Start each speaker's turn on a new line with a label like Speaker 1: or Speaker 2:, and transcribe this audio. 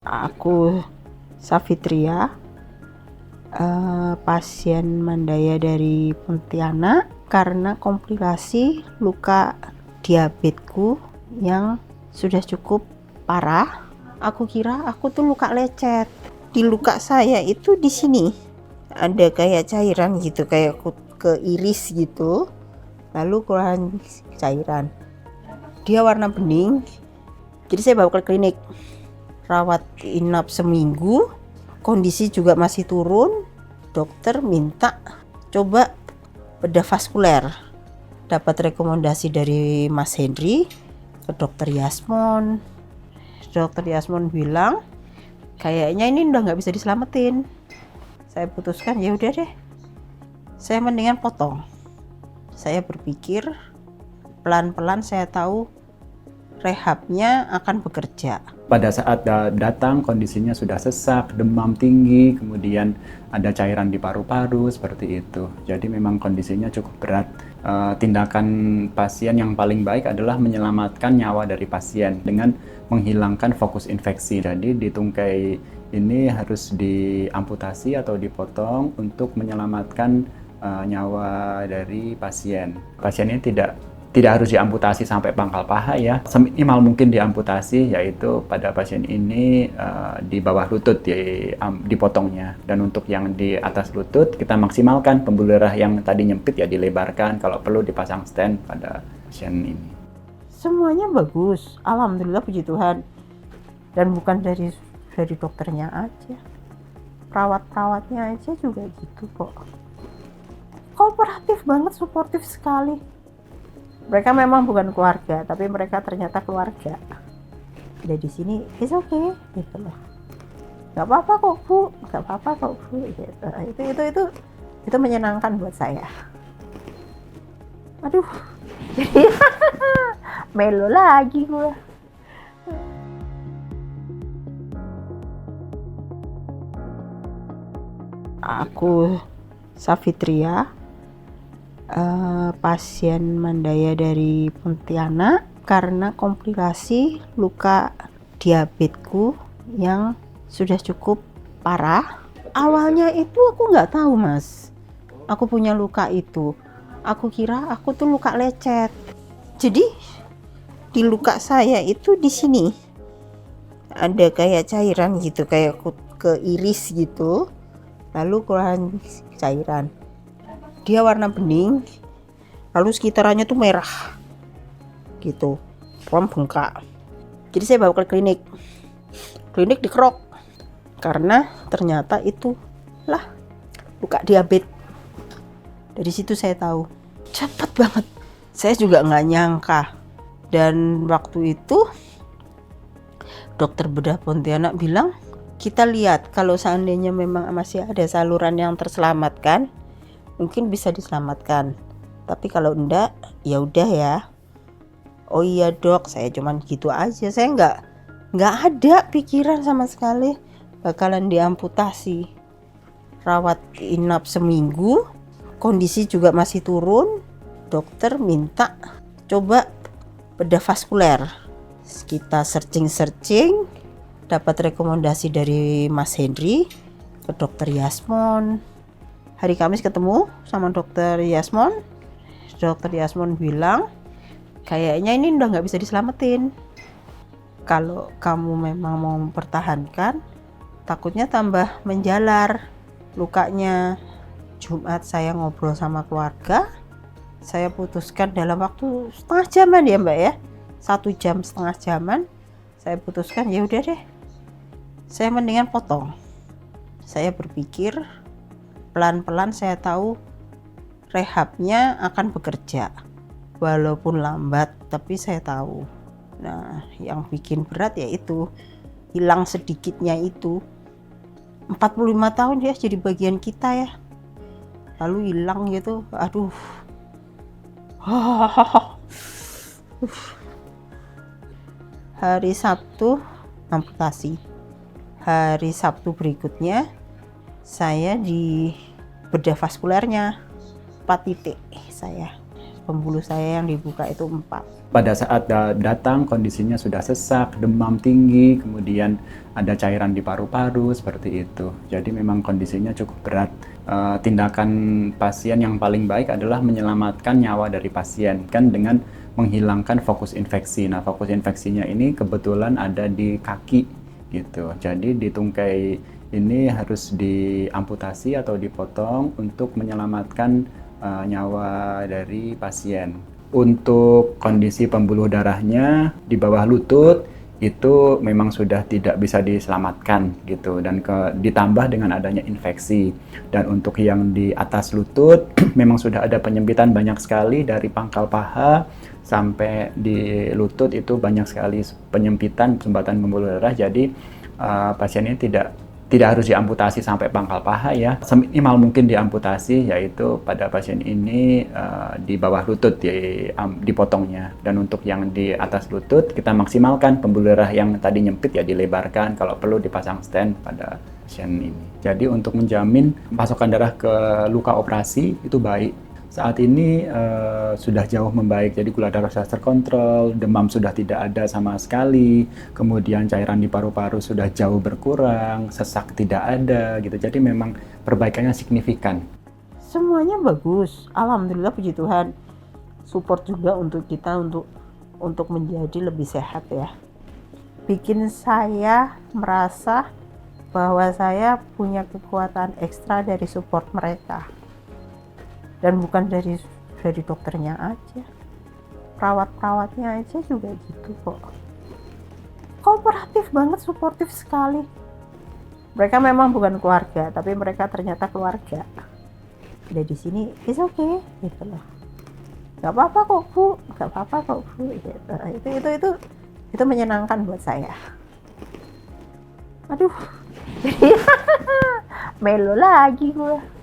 Speaker 1: Aku Safitria, pasien Mandaya dari Pontianak karena komplikasi luka diabetesku yang sudah cukup parah. Aku kira aku tuh luka lecet. Di luka saya itu di sini ada kayak cairan gitu, kayak keiris gitu. Lalu keluaran cairan. Dia warna bening. Jadi saya bawa ke klinik. Rawat inap seminggu, kondisi juga masih turun. Dokter minta coba bedah vaskuler. Dapat rekomendasi dari Mas Henry ke dokter Yasmon. Dokter Yasmon bilang kayaknya ini udah nggak bisa diselamatin. Saya putuskan ya udah deh, saya mendingan potong. Saya berpikir pelan-pelan saya tahu rehabnya akan bekerja.
Speaker 2: Pada saat datang kondisinya sudah sesak, demam tinggi, kemudian ada cairan di paru-paru seperti itu. Jadi memang kondisinya cukup berat. Tindakan pasien yang paling baik adalah menyelamatkan nyawa dari pasien dengan menghilangkan fokus infeksi. Jadi di tungkai ini harus diamputasi atau dipotong untuk menyelamatkan nyawa dari pasien. Pasien ini tidak harus diamputasi sampai pangkal paha ya, seminimal mungkin diamputasi, yaitu pada pasien ini di bawah lutut dipotongnya, dan untuk yang di atas lutut kita maksimalkan pembuluh darah yang tadi nyempit ya dilebarkan, kalau perlu dipasang stent pada pasien ini.
Speaker 1: Semuanya bagus, alhamdulillah puji Tuhan, dan bukan dari dokternya aja, perawat-perawatnya aja juga gitu kok, kooperatif banget, suportif sekali. Mereka memang bukan keluarga, tapi mereka ternyata keluarga. Udah di sini, it's okay, gitu loh. Gak apa-apa kok bu, gak apa-apa kok bu, gitu. Itu menyenangkan buat saya. Aduh, jadi melo lagi gue. Aku Safitria, pasien Mandaya dari Pontianak karena komplikasi luka diabetesku yang sudah cukup parah. Awalnya itu aku nggak tahu mas, aku punya luka itu. Aku kira aku tuh luka lecet. Jadi di luka saya itu di sini ada kayak cairan gitu, kayak keiris gitu. Lalu keluaran cairan. Dia warna bening, lalu sekitarannya tuh merah gitu, bengkak. Jadi saya bawa ke klinik dikerok karena ternyata itu lah luka diabetes. Dari situ saya tahu cepet banget, saya juga nggak nyangka. Dan waktu itu dokter bedah Pontianak bilang, kita lihat kalau seandainya memang masih ada saluran yang terselamatkan, mungkin bisa diselamatkan, tapi kalau enggak ya udah ya. Oh iya dok, saya cuman gitu aja, saya nggak ada pikiran sama sekali bakalan diamputasi. Rawat inap seminggu, kondisi juga masih turun. Dokter minta coba bedah vaskuler. Kita searching, dapat rekomendasi dari Mas Henry ke dokter Yasmon. Hari Kamis ketemu sama dokter Yasmon. Dokter Yasmon bilang kayaknya ini udah nggak bisa diselamatin. Kalau kamu memang mau mempertahankan, takutnya tambah menjalar lukanya. Jumat saya ngobrol sama keluarga, saya putuskan dalam waktu setengah jaman ya mbak ya, 1 jam setengah jaman, saya putuskan ya udah deh, saya mendingan potong. Saya berpikir pelan-pelan saya tahu rehabnya akan bekerja, walaupun lambat tapi saya tahu. Nah yang bikin berat yaitu hilang sedikitnya itu. 45 tahun ya jadi bagian kita ya, lalu hilang gitu, aduh. Hari Sabtu amputasi, hari Sabtu berikutnya saya di bedah vaskulernya 4 titik saya pembuluh saya yang dibuka itu 4.
Speaker 2: Pada saat datang kondisinya sudah sesak, demam tinggi, kemudian ada cairan di paru-paru seperti itu. Jadi memang kondisinya cukup berat. Tindakan pasien yang paling baik adalah menyelamatkan nyawa dari pasien kan dengan menghilangkan fokus infeksi. Nah, fokus infeksinya ini kebetulan ada di kaki gitu. Jadi di tungkai ini harus diamputasi atau dipotong untuk menyelamatkan nyawa dari pasien. Untuk kondisi pembuluh darahnya di bawah lutut itu memang sudah tidak bisa diselamatkan gitu, dan ditambah dengan adanya infeksi. Dan untuk yang di atas lutut memang sudah ada penyempitan banyak sekali dari pangkal paha sampai di lutut, itu banyak sekali penyempitan sumbatan pembuluh darah. Jadi pasien ini tidak harus diamputasi sampai pangkal paha ya, seminimal mungkin diamputasi yaitu pada pasien ini di bawah lutut dipotongnya. Dan untuk yang di atas lutut kita maksimalkan pembuluh darah yang tadi nyempit ya dilebarkan, kalau perlu dipasang stent pada pasien ini. Jadi untuk menjamin pasokan darah ke luka operasi itu baik. Saat ini sudah jauh membaik, jadi gula darah sudah terkontrol, demam sudah tidak ada sama sekali, kemudian cairan di paru-paru sudah jauh berkurang, sesak tidak ada gitu. Jadi memang perbaikannya signifikan.
Speaker 1: Semuanya bagus, alhamdulillah, puji Tuhan. Support juga untuk kita untuk menjadi lebih sehat ya. Bikin saya merasa bahwa saya punya kekuatan ekstra dari support mereka. Dan bukan dari dokternya aja, perawat-perawatnya aja juga gitu kok. Kooperatif banget, suportif sekali. Mereka memang bukan keluarga, tapi mereka ternyata keluarga. Udah di sini, it's okay, gitu loh. Gak apa-apa kok Bu, gak apa-apa kok Bu. Gitu. Itu menyenangkan buat saya. Aduh, jadi melo lagi gue.